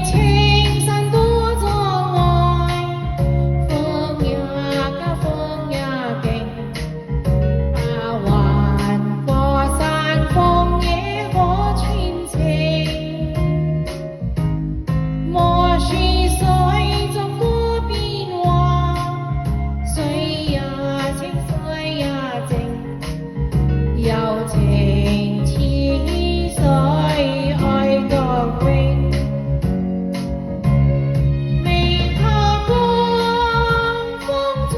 青山多障礙，風也急，風也勁，爬橫過山峰也可穿情。莫說水中多變幻，水也清，水也靜，柔情似水愛覺永。未怕江風吹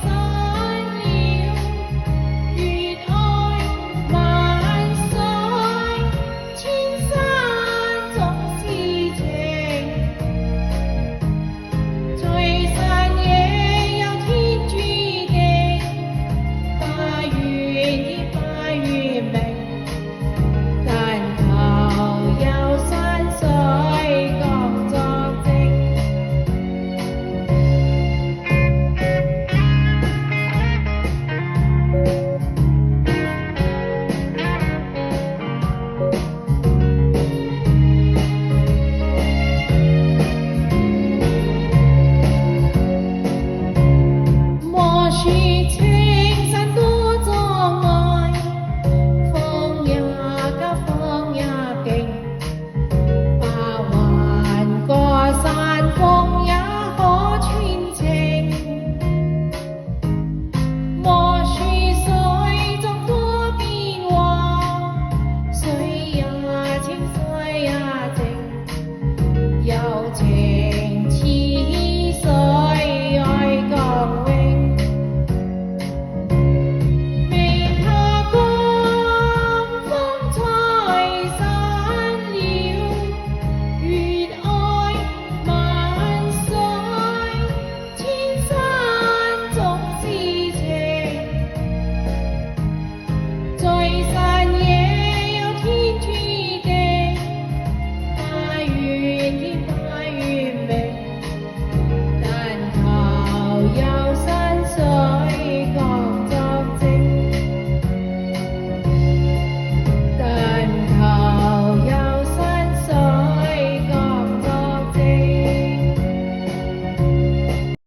散了，越愛萬水，千山總是情。聚散也有天注定，花越熱花越明，但求有山水各作證。莫說青山多障礙，風也急，風也勁，爬橫過山峰也可穿情。莫說水中多變幻，水也清，水也靜，柔情似水愛覺永。未怕江風吹散了，越愛萬水，千山總是情。聚散